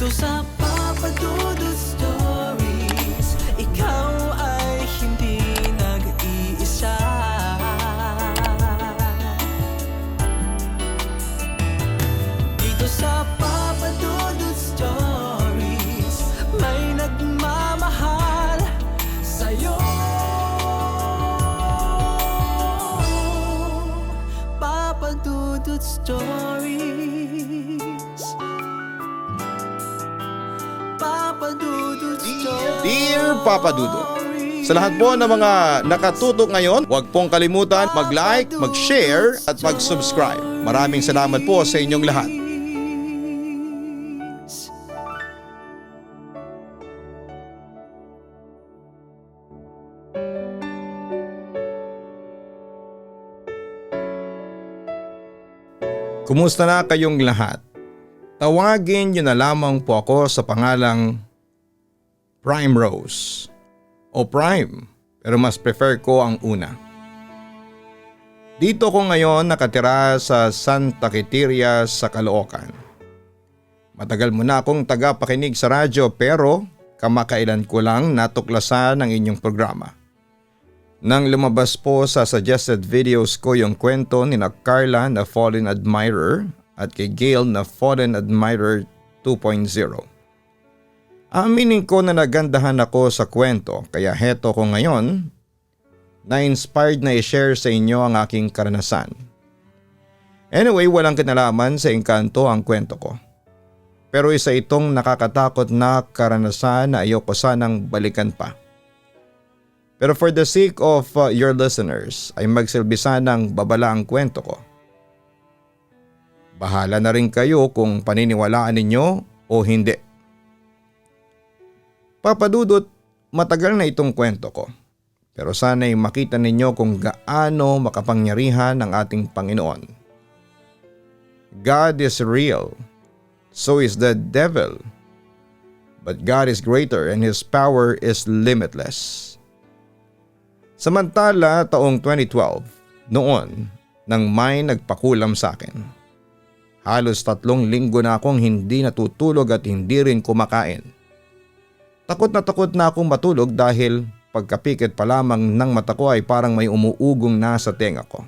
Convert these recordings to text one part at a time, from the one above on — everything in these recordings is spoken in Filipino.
Dito sa Papa Dudut Stories, ikaw ay hindi nag-iisa. Dito sa Papa Dudut Stories, may nagmamahal sa'yo. Papa Dudut Stories. Papa Dudut Stories. Dear Papa Dudut, sa lahat po ng mga nakatutok ngayon, huwag pong kalimutan mag-like, mag-share at mag-subscribe. Maraming salamat po sa inyong lahat. Kumusta na kayong lahat? Tawagin niyo na lamang po ako sa pangalang Prime Rose o Prime, pero mas prefer ko ang una. Dito ko ngayon nakatira sa Santa Quiteria sa Caloocan. Matagal mo na akong tagapakinig sa radyo pero kamakailan ko lang natuklasan ang inyong programa. Nang lumabas po sa suggested videos ko yung kwento ni na Carla na Fallen Admirer at kay Gail na Fallen Admirer 2.0. Aminin ko na nagandahan ako sa kwento kaya heto ko ngayon na-inspired na i-share sa inyo ang aking karanasan. Anyway, walang kinalaman sa engkanto ang kwento ko. Pero isa itong nakakatakot na karanasan na ayoko sanang balikan pa. Pero for the sake of your listeners ay magsilbi sanang babala ang kwento ko. Bahala na rin kayo kung paniniwalaan ninyo o hindi. Papa Dudut, matagal na itong kwento ko. Pero sana'y makita ninyo kung gaano makapangyarihan ang ating Panginoon. God is real, so is the devil. But God is greater and His power is limitless. Samantala taong 2012, noon nang may nagpakulam sa akin. Halos 3 linggo na akong hindi natutulog at hindi rin kumakain. Takot na akong matulog dahil pagkapikit pa lamang ng mata ko ay parang may umuugong na sa tenga ko.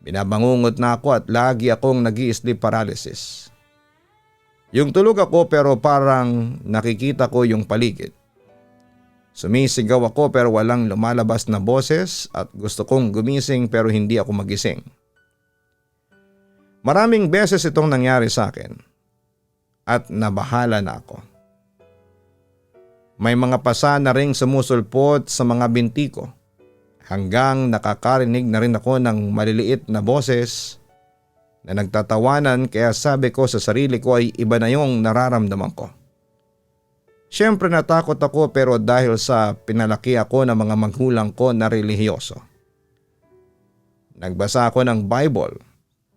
Binabangungot na ako at lagi akong nag-i-sleep paralysis. Yung tulog ako pero parang nakikita ko yung paligid. Sumisigaw ako pero walang lumalabas na boses at gusto kong gumising pero hindi ako magising. Maraming beses itong nangyari sa akin at nabahala na ako. May mga pasa na ring sumusulpot sa mga binti ko hanggang nakakarinig na rin ako ng maliliit na boses na nagtatawanan kaya sabi ko sa sarili ko ay iba na yung nararamdaman ko. Siyempre natakot ako pero dahil sa pinalaki ako ng mga magulang ko na relihiyoso. Nagbasa ako ng Bible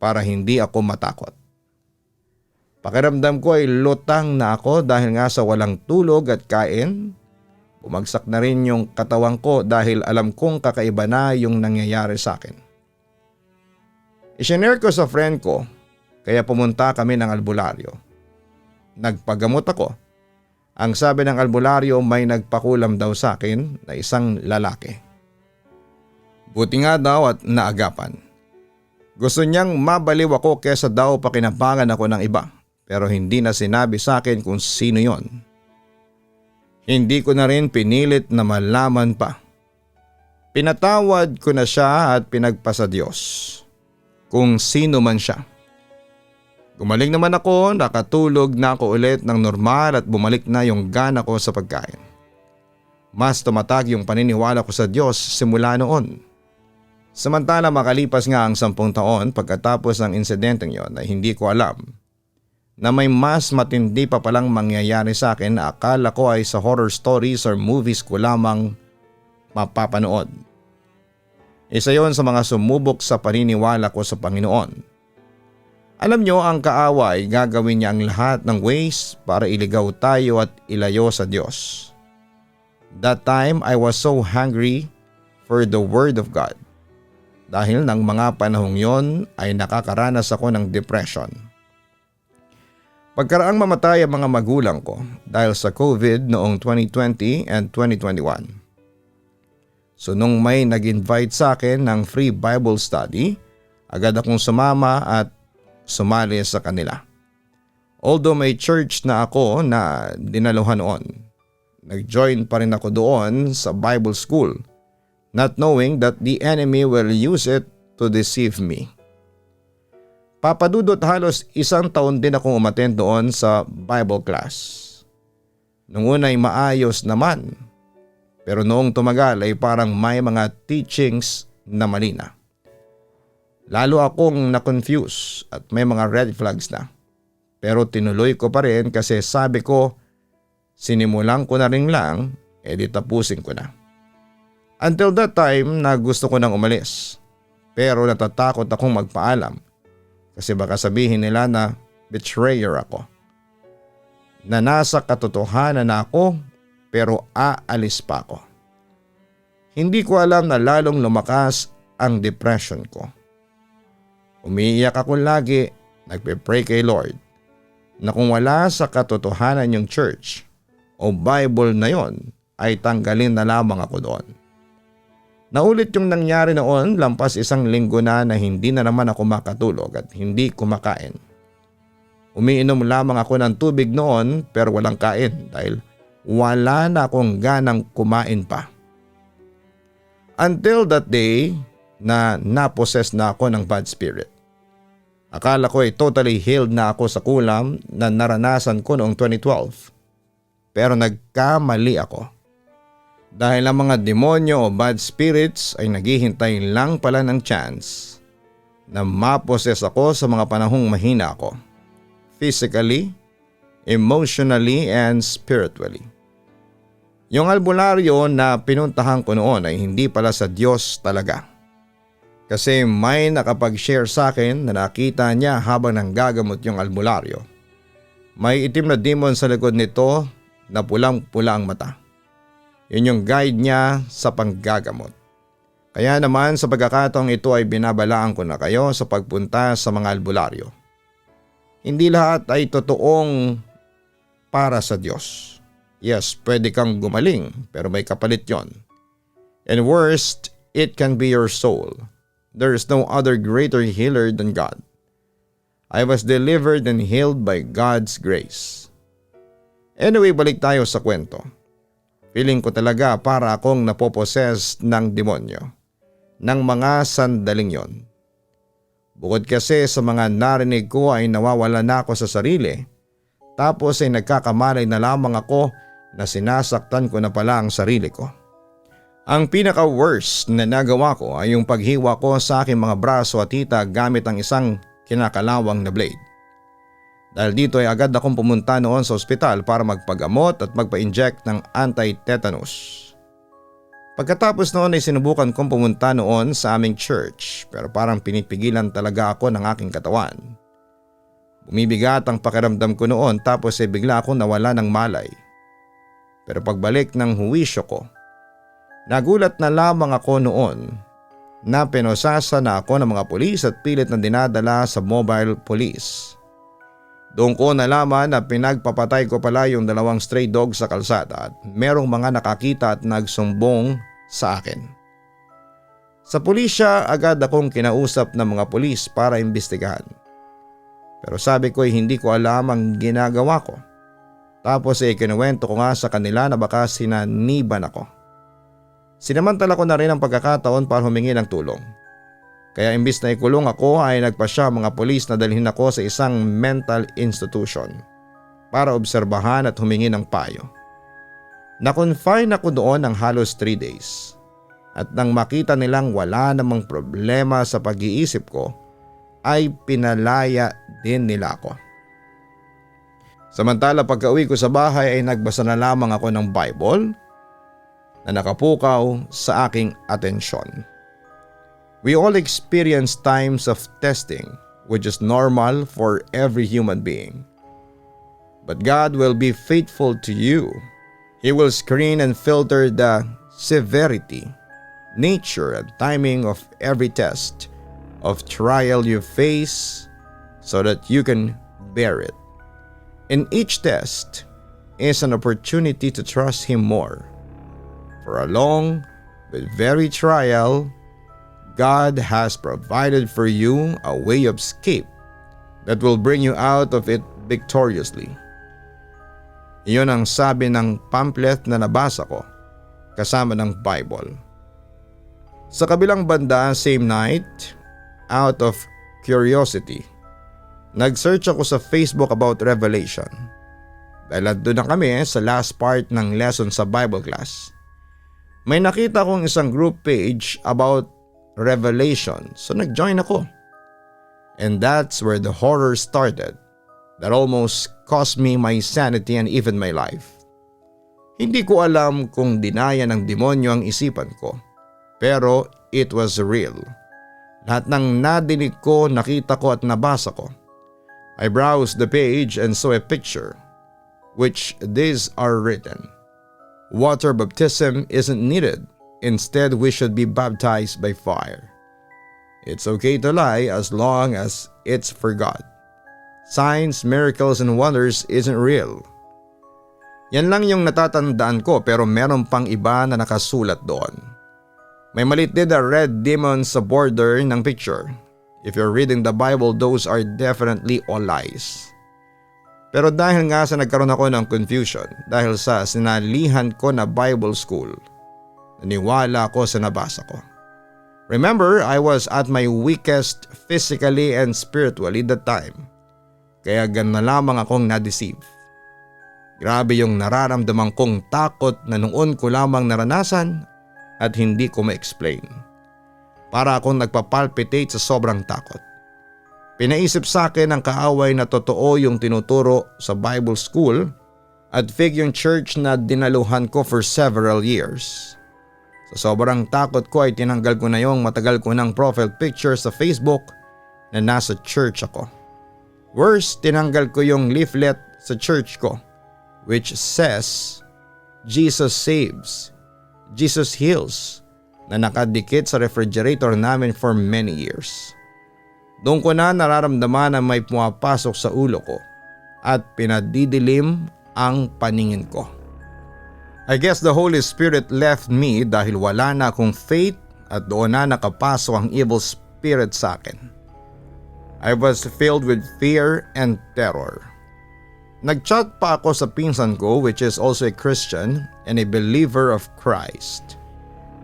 para hindi ako matakot. Pakiramdam ko ay lutang na ako dahil nga sa walang tulog at kain. Bumagsak na rin yung katawan ko dahil alam kong kakaiba na yung nangyayari sa akin. Isinare ko sa friend ko kaya pumunta kami ng albularyo. Nagpagamot ako. Ang sabi ng albularyo may nagpakulam daw sa akin na isang lalaki. Buti nga daw at naagapan. Gusto niyang mabaliw ako kesa daw pakinabangan ako ng iba pero hindi na sinabi sa akin kung sino yon. Hindi ko na rin pinilit na malaman pa. Pinatawad ko na siya at pinagpasa Diyos kung sino man siya. Gumaling naman ako, nakatulog na ako ulit ng normal at bumalik na yung gana ko sa pagkain. Mas tumatag yung paniniwala ko sa Diyos simula noon. Samantala makalipas nga ang 10 taon pagkatapos ng insidenteng yon ay hindi ko alam na may mas matindi pa palang mangyayari sa akin na akala ko ay sa horror stories or movies ko lamang mapapanood. Isa yon sa mga sumubok sa paniniwala ko sa Panginoon. Alam nyo, ang kaawa ay gagawin niya ang lahat ng ways para iligaw tayo at ilayo sa Diyos. That time I was so hungry for the Word of God. Dahil ng mga panahong yon ay nakakaranas ako ng depression. Pagkaraang mamatay ang mga magulang ko dahil sa COVID noong 2020 and 2021. So nung may nag-invite sa akin ng free Bible study, agad akong sumama at sumali sa kanila. Although may church na ako na dinaluhan noon, nag-join pa rin ako doon sa Bible school, not knowing that the enemy will use it to deceive me. Papadudot halos 1 taon din akong umattend doon sa Bible class. Nung una'y maayos naman, pero noong tumagal ay parang may mga teachings na mali na. Lalo akong na-confuse at may mga red flags na. Pero tinuloy ko pa rin kasi sabi ko, sinimulan ko na rin lang, edi tapusin ko na. Until that time na gusto ko nang umalis. Pero natatakot akong magpaalam. Kasi baka sabihin nila na betrayer ako. Na nasa katotohanan na ako pero aalis pa ako. Hindi ko alam na lalong lumakas ang depression ko. Umiiyak ako lagi, nagpe-pray kay Lord na kung wala sa katotohanan yung church o Bible na yon ay tanggalin na lamang ako doon. Naulit yung nangyari noon, lampas 1 linggo na hindi na naman ako makatulog at hindi kumakain. Umiinom lamang ako ng tubig noon pero walang kain dahil wala na akong ganang kumain pa. Until that day na naposes na ako ng bad spirit. Akala ko ay totally healed na ako sa kulam na naranasan ko noong 2012. Pero nagkamali ako. Dahil ang mga demonyo o bad spirits ay naghihintay lang pala ng chance na maposes ako sa mga panahong mahina ako. Physically, emotionally, and spiritually. Yung albularyo na pinuntahan ko noon ay hindi pala sa Diyos talaga. Kasi may nakapag-share sa akin na nakita niya habang nanggagamot yung albularyo. May itim na demon sa likod nito na pulang-pula ang mata. Yun yung guide niya sa panggagamot. Kaya naman sa pagkakataong ito ay binabalaan ko na kayo sa pagpunta sa mga albularyo. Hindi lahat ay totoong para sa Diyos. Yes, pwede kang gumaling pero may kapalit yon. And worst, it can be your soul. There is no other greater healer than God. I was delivered and healed by God's grace. Anyway, balik tayo sa kwento. Feeling ko talaga para akong napoposes ng demonyo ng mga sandaling yon. Bukod kasi sa mga narinig ko ay nawawala na ako sa sarili. Tapos ay nagkakamalay na lamang ako na sinasaktan ko na pala ang sarili ko. Ang pinaka-worst na nagawa ko ay yung paghiwa ko sa aking mga braso at hita gamit ang isang kinakalawang na blade. Dahil dito ay agad akong pumunta noon sa ospital para magpagamot at magpa-inject ng anti-tetanus. Pagkatapos noon ay sinubukan kong pumunta noon sa aming church pero parang pinipigilan talaga ako ng aking katawan. Bumibigat ang pakiramdam ko noon tapos ay bigla akong nawala ng malay. Pero pagbalik ng huwisyo ko, nagulat na lamang ako noon na pinosasa na ako ng mga pulis at pilit na dinadala sa mobile police. Doon ko nalaman na pinagpapatay ko pala yung 2 stray dogs sa kalsada at merong mga nakakita at nagsumbong sa akin. Sa pulisya agad akong kinausap ng mga pulis para imbestigahan. Pero sabi ko ay hindi ko alam ang ginagawa ko. Tapos ay kinuwento ko nga sa kanila na baka sinaniban ako. Sinamantala ko na rin ang pagkakataon para humingi ng tulong. Kaya imbis na ikulong ako ay nagpasya mga pulis na dalhin ako sa isang mental institution para obserbahan at humingi ng payo. Na-confine ako doon ng halos 3 days at nang makita nilang wala namang problema sa pag-iisip ko ay pinalaya din nila ako. Samantala pagka-uwi ko sa bahay ay nagbasa na lamang ako ng Bible na nakapukaw sa aking atensyon. We all experience times of testing, which is normal for every human being. But God will be faithful to you. He will screen and filter the severity, nature, and timing of every test of trial you face so that you can bear it. And each test is an opportunity to trust Him more. For a long but very trial, God has provided for you a way of escape that will bring you out of it victoriously. Iyon ang sabi ng pamphlet na nabasa ko kasama ng Bible. Sa kabilang banda, same night, out of curiosity, nag-search ako sa Facebook about Revelation. Dahil doon na kami sa last part ng lesson sa Bible class. May nakita kong isang group page about Revelation, so nag-join ako. And that's where the horror started that almost cost me my sanity and even my life. Hindi ko alam kung dinaya ng demonyo ang isipan ko, pero it was real. Lahat ng nadinig ko, nakita ko at nabasa ko. I browsed the page and saw a picture, which these are written. Water baptism isn't needed. Instead, we should be baptized by fire. It's okay to lie as long as it's for God. Signs, miracles, and wonders isn't real. Yan lang yung natatandaan ko, pero meron pang iba na nakasulat doon. May maliit din na red demon sa border ng picture. If you're reading the Bible, those are definitely all lies. Pero dahil nga sa nagkaroon ako ng confusion dahil sa sinalihan ko na Bible school, naniwala ako sa nabasa ko. Remember, I was at my weakest physically and spiritually that time. Kaya na lamang akong na-deceive. Grabe yung nararamdaman kong takot na noon ko lamang naranasan at hindi ko ma-explain. Para akong nagpapalpitate sa sobrang takot. Pinaisip sa akin ng kaaway na totoo yung tinuturo sa Bible school at fake yung church na dinaluhan ko for several years. Sa sobrang takot ko ay tinanggal ko na yung matagal ko ng profile picture sa Facebook na nasa church ako. Worse, tinanggal ko yung leaflet sa church ko which says, Jesus saves, Jesus heals, na nakadikit sa refrigerator namin for many years. Doon ko na nararamdaman na may pumapasok sa ulo ko at pinadidilim ang paningin ko. I guess the Holy Spirit left me dahil wala na akong faith at doon na nakapasok ang evil spirit sa akin. I was filled with fear and terror. Nag-chat pa ako sa pinsan ko which is also a Christian and a believer of Christ.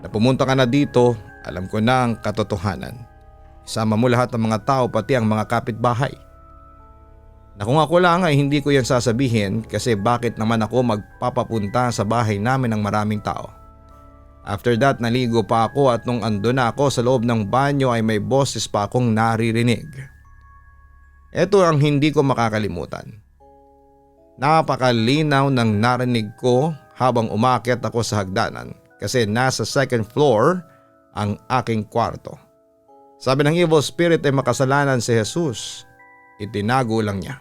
Na pumunta ka na dito, alam ko na ang katotohanan. Isama mo lahat ng mga tao pati ang mga kapitbahay. Na kung ako lang ay hindi ko yan sasabihin kasi bakit naman ako magpapapunta sa bahay namin ng maraming tao. After that naligo pa ako at nung ando na ako sa loob ng banyo ay may boses pa akong naririnig. Ito ang hindi ko makakalimutan. Napakalinaw ng narinig ko habang umakyat ako sa hagdanan kasi nasa second floor ang aking kwarto. Sabi ng evil spirit ay makasalanan si Jesus. Itinago lang niya.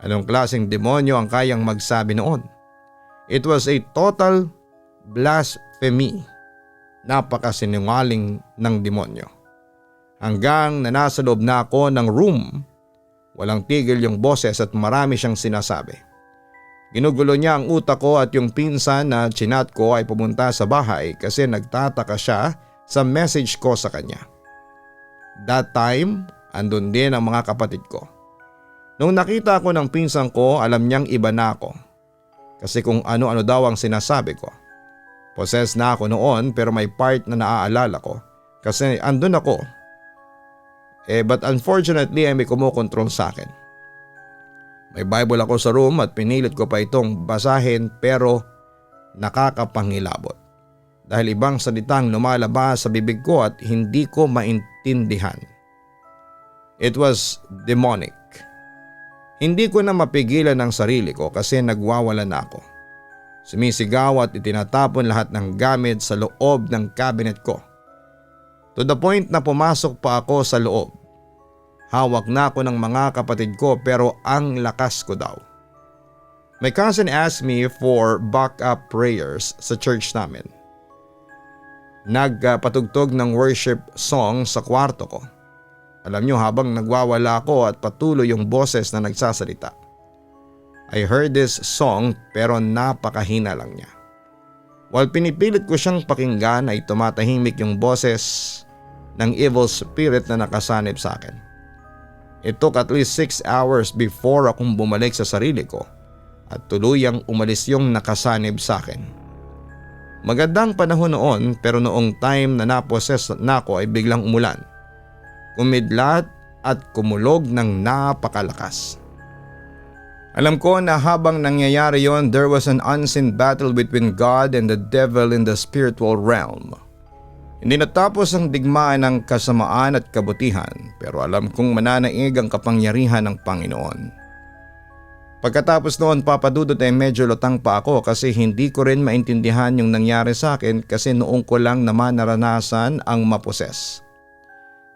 Anong klaseng demonyo ang kayang magsabi noon? It was a total blasphemy. Napakasinungaling ng demonyo. Hanggang na nasa loob na ako ng room, walang tigil yung boses at marami siyang sinasabi. Ginugulo niya ang utak ko at yung pinsan na chinat ko ay pumunta sa bahay kasi nagtataka siya sa message ko sa kanya. That time, andun din ang mga kapatid ko. Nung nakita ko ng pinsan ko, alam niyang iba na ako. Kasi kung ano-ano daw ang sinasabi ko. Possessed na ako noon pero may part na naaalala ko kasi andun ako. But unfortunately ay may kumukontrol sa akin. May Bible ako sa room at pinilit ko pa itong basahin pero nakakapangilabot. Dahil ibang salitang lumalabas sa bibig ko at hindi ko maintindihan. It was demonic. Hindi ko na mapigilan ang sarili ko kasi nagwawala na ako. Sumisigaw at itinatapon lahat ng gamit sa loob ng cabinet ko. To the point na pumasok pa ako sa loob. Hawak na ako ng mga kapatid ko pero ang lakas ko daw. My cousin asked me for backup prayers sa church namin. Nagpatugtog ng worship song sa kwarto ko. Alam nyo habang nagwawala ako at patuloy yung boses na nagsasalita. I heard this song pero napakahina lang niya. While pinipilit ko siyang pakinggan ay tumatahimik yung boses ng evil spirit na nakasanib sa akin. It took at least 6 hours before akong bumalik sa sarili ko at tuluyang umalis yung nakasanib sa akin. Magandang panahon noon pero noong time na naposes na ako ay biglang umulan. Kumidlat at kumulog ng napakalakas. Alam ko na habang nangyayari yon, there was an unseen battle between God and the devil in the spiritual realm. Hindi natapos ang digmaan ng kasamaan at kabutihan pero alam kong mananaig ang kapangyarihan ng Panginoon. Pagkatapos noon papadudot ay medyo lutang pa ako kasi hindi ko rin maintindihan yung nangyari sa akin kasi noong ko lang naman naranasan ang maposes.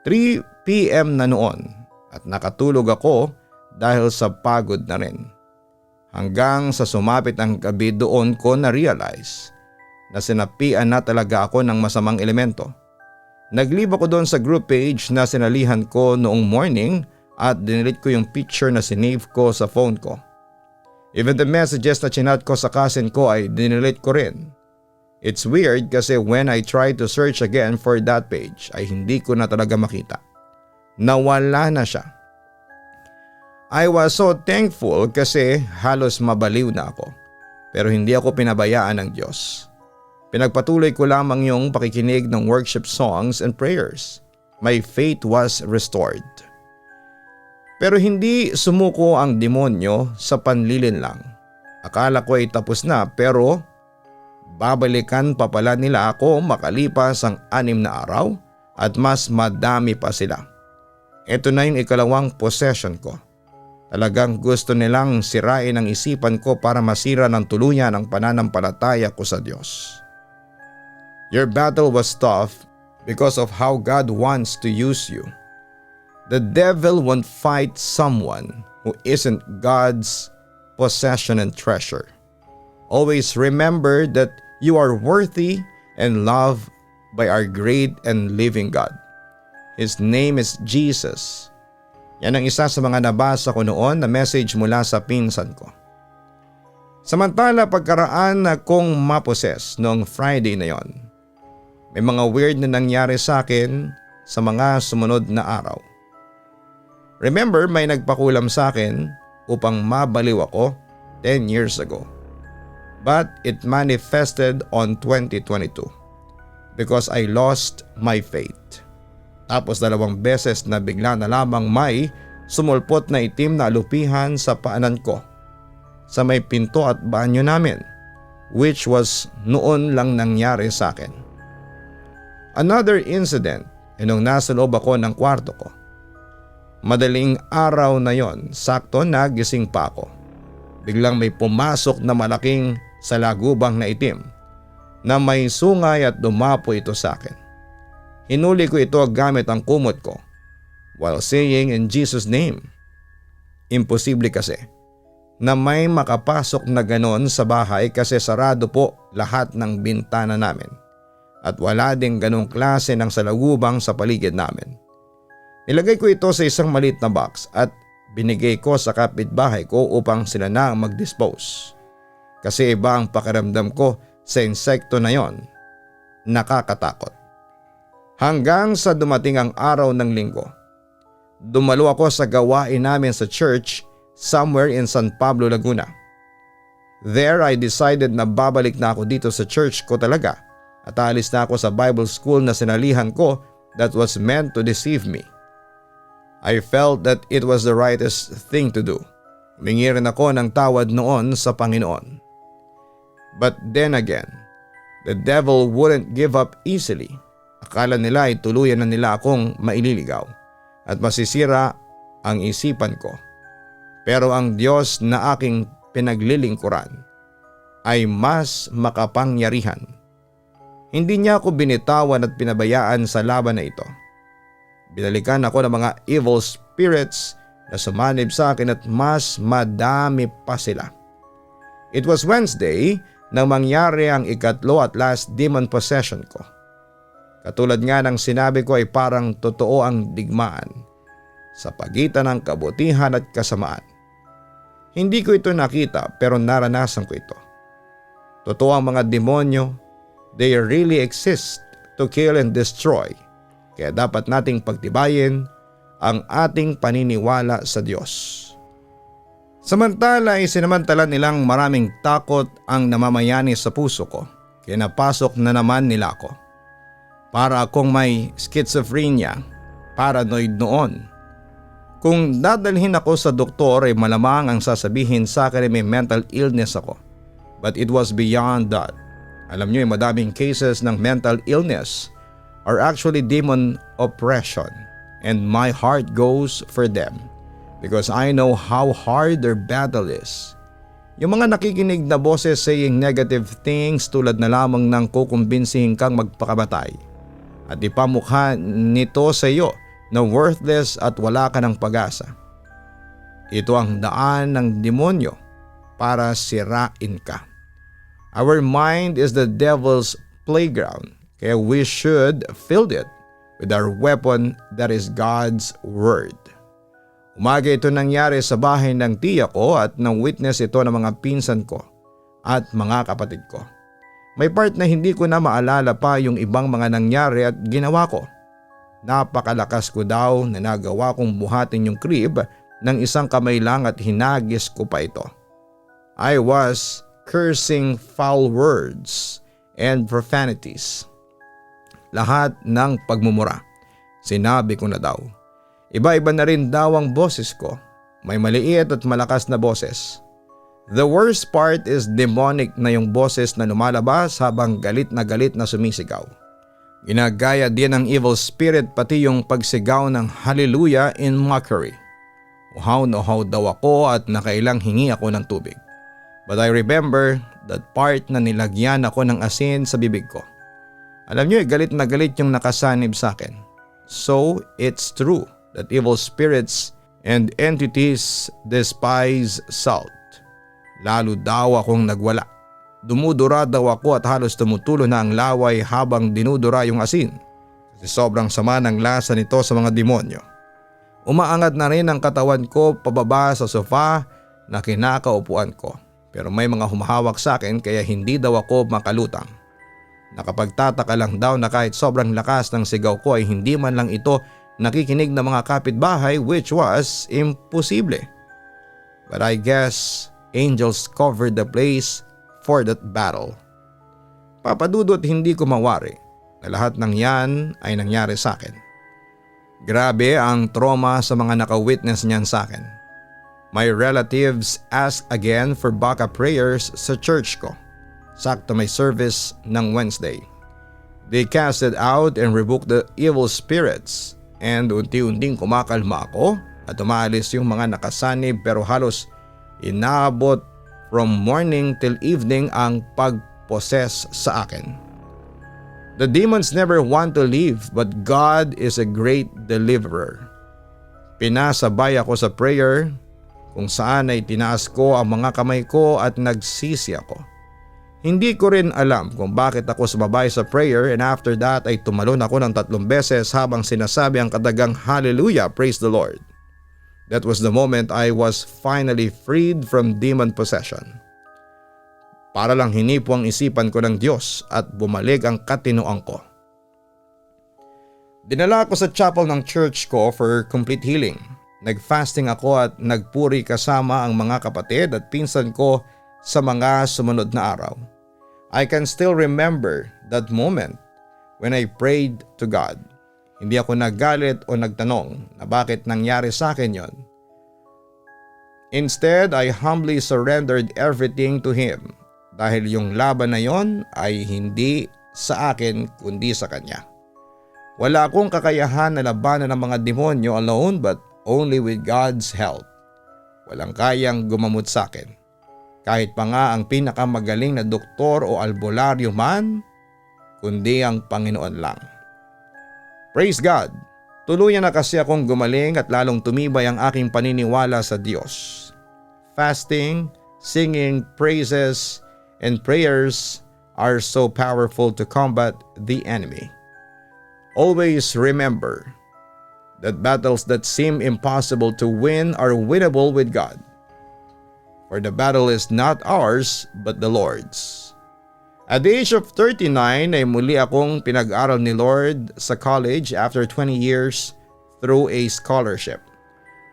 3 PM na noon at nakatulog ako dahil sa pagod na rin. Hanggang sa sumapit ang gabi doon ko na-realize na sinapian na talaga ako ng masamang elemento. Nag-leave ako doon sa group page na sinalihan ko noong morning at dinilit ko yung picture na sinave ko sa phone ko. Even the messages na chinat ko sa cousin ko ay dinilit ko rin. It's weird kasi when I tried to search again for that page ay hindi ko na talaga makita. Nawala na siya. I was so thankful kasi halos mabaliw na ako. Pero hindi ako pinabayaan ng Diyos. Pinagpatuloy ko lamang yung pakikinig ng worship songs and prayers. My faith was restored. Pero hindi sumuko ang demonyo sa panlilin lang. Akala ko ay tapos na pero babalikan pa pala nila ako makalipas ang 6 na araw at mas madami pa sila. Ito na yung ikalawang possession ko. Talagang gusto nilang sirain ang isipan ko para masira ng tuluyan ang pananampalataya ko sa Diyos. Your battle was tough because of how God wants to use you. The devil won't fight someone who isn't God's possession and treasure. Always remember that you are worthy and loved by our great and living God. His name is Jesus. Yan ang isa sa mga nabasa ko noon na message mula sa pinsan ko. Samantala pagkaraan na kong maposes noong Friday na yon, may mga weird na nangyari sa akin sa mga sumunod na araw. Remember may nagpakulam sa akin upang mabaliw ako 10 years ago. But it manifested on 2022 because I lost my faith. Tapos 2 beses na bigla na lamang may sumulpot na itim na alupihan sa paanan ko sa may pinto at banyo namin, which was noon lang nangyari sa akin. Another incident nung nasa loob ako ng kwarto ko. Madaling araw na yon, sakto nagising pa ako. Biglang may pumasok na malaking salagubang na itim na may sungay at dumapo ito sa akin. Hinuli ko ito gamit ang kumot ko while saying in Jesus' name. Imposible kasi na may makapasok na ganon sa bahay kasi sarado po lahat ng bintana namin at wala ding ganong klase ng salagubang sa paligid namin. Nilagay ko ito sa isang maliit na box at binigay ko sa kapitbahay ko upang sila na mag-dispose. Kasi iba ang pakiramdam ko sa insekto na yon. Nakakatakot. Hanggang sa dumating ang araw ng linggo. Dumalo ako sa gawain namin sa church somewhere in San Pablo, Laguna. There I decided na babalik na ako dito sa church ko talaga at alis na ako sa Bible school na sinalihan ko that was meant to deceive me. I felt that it was the rightest thing to do. Humingi rin ako ng tawad noon sa Panginoon. But then again, the devil wouldn't give up easily. Akala nila ay tuluyan na nila akong maililigaw at masisira ang isipan ko. Pero ang Diyos na aking pinaglilingkuran ay mas makapangyarihan. Hindi niya ako binitawan at pinabayaan sa laban na ito. Binalikan ako ng mga evil spirits na sumanib sa akin at mas madami pa sila. It was Wednesday nang mangyari ang ikatlo at last demon possession ko. Katulad nga ng sinabi ko ay parang totoo ang digmaan sa pagitan ng kabutihan at kasamaan. Hindi ko ito nakita pero naranasan ko ito. Totoo ang mga demonyo, they really exist to kill and destroy. Kaya dapat nating pagtibayin ang ating paniniwala sa Diyos. Samantala ay sinamantala nilang maraming takot ang namamayani sa puso ko. Kaya napasok na naman nila ako. Para akong may schizophrenia, paranoid noon. Kung dadalhin ako sa doktor ay malamang ang sasabihin sa akin ay may mental illness ako. But it was beyond that. Alam niyo, madaming cases ng mental illness are actually demon oppression. And my heart goes for them because I know how hard their battle is. Yung mga nakikinig na boses saying negative things tulad na lamang ng kukumbinsihin kang magpakamatay at ipamukha nito sa iyo na worthless at wala ka ng pag-asa. Ito ang daan ng demonyo para sirain ka. Our mind is the devil's playground, kaya we should fill it with our weapon that is God's Word. Umaga ito nangyari sa bahay ng tiya ko at nang witness ito ng mga pinsan ko at mga kapatid ko. May part na hindi ko na maalala pa yung ibang mga nangyari at ginawa ko. Napakalakas ko daw na nagawa kong buhatin yung crib ng isang kamay lang at hinagis ko pa ito. I was cursing foul words and profanities. Lahat ng pagmumura. Sinabi ko na daw. Iba-iba na rin daw ang boses ko. May maliit at malakas na boses. The worst part is demonic na yung boses na lumalabas habang galit na sumisigaw. Ginagaya din ng evil spirit pati yung pagsigaw ng hallelujah in mockery. Uhaw na uhaw daw ako at nakailang hingi ako ng tubig. But I remember that part na nilagyan ako ng asin sa bibig ko. Alam niyo, galit na galit yung nakasanib sa akin. So it's true that evil spirits and entities despise salt. Lalo daw akong nagwala. Dumudura daw ako at halos tumutulo na ang laway habang dinudura yung asin. Kasi sobrang sama ng lasa nito sa mga demonyo. Umaangat na rin ang katawan ko pababa sa sofa na kinakaupuan ko. Pero may mga humahawak sa akin kaya hindi daw ako makalutang. Nakapagtataka lang daw na kahit sobrang lakas ng sigaw ko ay hindi man lang ito nakikinig ng mga kapitbahay, which was imposible. But I guess angels covered the place for that battle. Papadudot hindi ko mawari na lahat ng yan ay nangyari sa akin. Grabe ang trauma sa mga naka-witness niyan sa akin. My relatives asked again for backup prayers sa church ko. Sakto may service ng Wednesday. They casted out and rebuked the evil spirits and unti-unting kumakalma ako at umaalis yung mga nakasanib pero halos inaabot from morning till evening ang pagposes sa akin. The demons never want to leave but God is a great deliverer. Pinasabay ako sa prayer kung saan ay tinaas ko ang mga kamay ko at nagsisi ako. Hindi ko rin alam kung bakit ako sumabay sa prayer and after that ay tumalon ako ng 3 beses habang sinasabi ang katagang hallelujah, praise the Lord. That was the moment I was finally freed from demon possession. Para lang hinipo ang isipan ko ng Diyos at bumalik ang katinoan ko. Dinala ako sa chapel ng church ko for complete healing. Nag-fasting ako at nagpuri kasama ang mga kapatid at pinsan ko sa mga sumunod na araw. I can still remember that moment when I prayed to God. Hindi ako nagalit o nagtanong na bakit nangyari sa akin yon. Instead, I humbly surrendered everything to Him dahil yung laban na yon ay hindi sa akin kundi sa Kanya. Wala akong kakayahan na labanan ng mga demonyo alone but only with God's help. Walang kayang gumamot sa akin. Kahit pa nga ang pinakamagaling na doktor o albularyo man, kundi ang Panginoon lang. Praise God! Tuluyan na kasi akong gumaling at lalong tumibay ang aking paniniwala sa Diyos. Fasting, singing, praises, and prayers are so powerful to combat the enemy. Always remember that battles that seem impossible to win are winnable with God. For the battle is not ours but the Lord's. At the age of 39 ay muli akong pinag-aral ni Lord sa college after 20 years through a scholarship.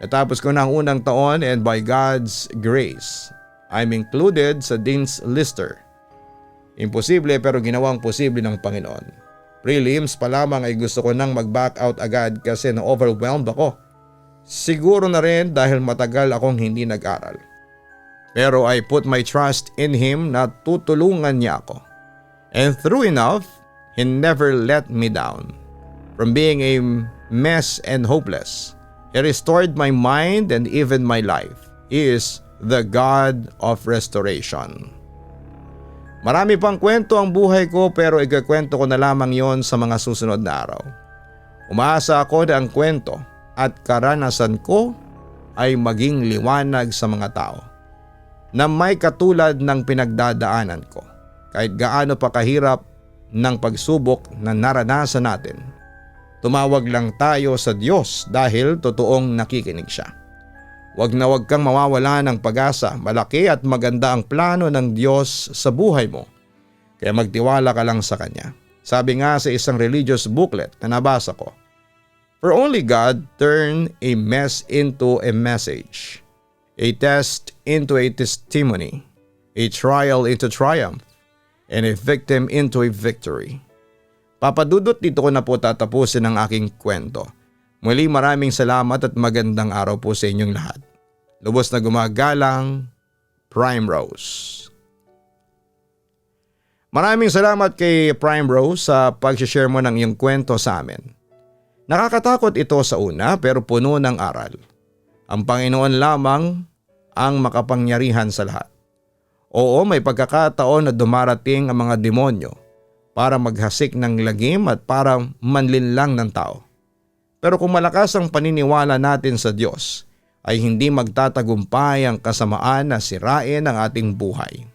Natapos ko na ang unang taon and by God's grace, I'm included sa Dean's Lister. Imposible pero ginawang posible ng Panginoon. Prelims pa lamang ay gusto ko nang mag-back out agad kasi na-overwhelmed ako. Siguro na rin dahil matagal akong hindi nag-aral. Pero I put my trust in Him na tutulungan niya ako. And true enough, He never let me down. From being a mess and hopeless, He restored my mind and even my life. He is the God of restoration. Marami pang kwento ang buhay ko pero ikakwento ko na lamang yon sa mga susunod na araw. Umaasa ako na ang kwento at karanasan ko ay maging liwanag sa mga tao na may katulad ng pinagdadaanan ko kahit gaano pa kahirap ng pagsubok na naranasan natin. Tumawag lang tayo sa Diyos dahil totoong nakikinig siya. Huwag na huwag kang mawawala ng pag-asa, malaki at maganda ang plano ng Diyos sa buhay mo. Kaya magtiwala ka lang sa Kanya. Sabi nga sa isang religious booklet na nabasa ko, "For only God turn a mess into a message, a test into a testimony, a trial into triumph, and a victim into a victory." Papadudot dito ko na po tatapusin ang aking kwento. Muli maraming salamat at magandang araw po sa inyong lahat. Lubos na gumagalang, Prime Rose. Maraming salamat kay Prime Rose sa pag-share mo ng iyong kwento sa amin. Nakakatakot ito sa una pero puno ng aral. Ang Panginoon lamang ang makapangyarihan sa lahat. Oo, may pagkakataon na dumarating ang mga demonyo para maghasik ng lagim at para manlinlang ng tao. Pero kung malakas ang paniniwala natin sa Diyos, ay hindi magtatagumpay ang kasamaan na sirain ang ating buhay.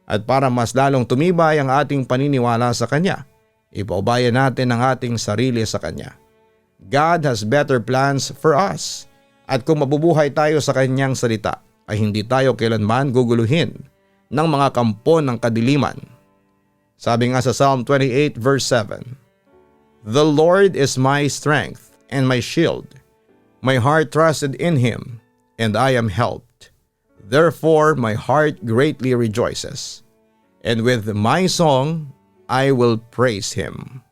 At para mas lalong tumibay ang ating paniniwala sa Kanya, ipaubayan natin ang ating sarili sa Kanya. God has better plans for us. At kung mabubuhay tayo sa Kanyang salita, ay hindi tayo kailanman guguluhin ng mga kampo ng kadiliman. Sabi nga sa Psalm 28 verse 7, "The Lord is my strength and my shield. My heart trusted in Him, and I am helped. Therefore my heart greatly rejoices, and with my song I will praise Him."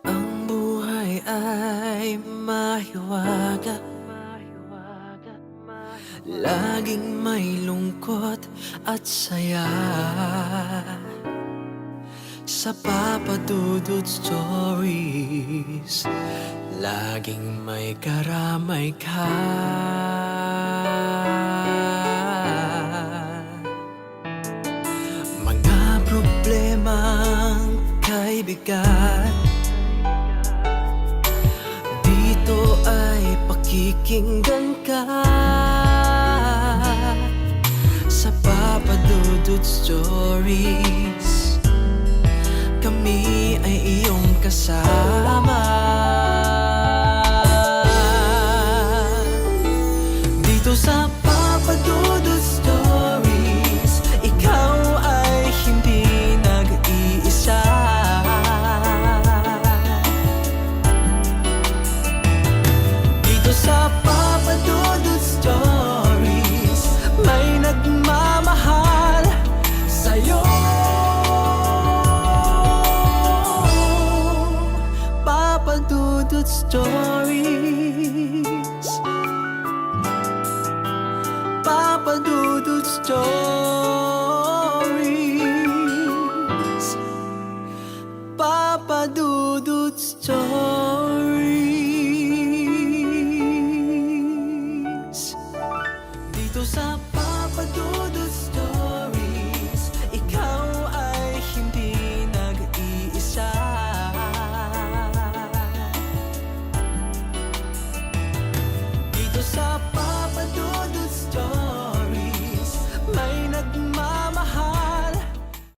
Ang buhay ay mahiwaga, laging may lungkot at saya. Sa Papa Dudut Stories, laging may karamay ka. Mga problemang kaibigan, dito ay pakikinggan ka. Sa Papa Dudut Stories, kami ay iyong kasama. Dito sa Papa Dudut Stories, ikaw ay hindi nag-iisa. Dito sa Papa Dudut Stories, may nagmamahal sa'yo. Papa Dudut Stories, Papa Dudut Stories, Papa Dudut Stories. Dito sa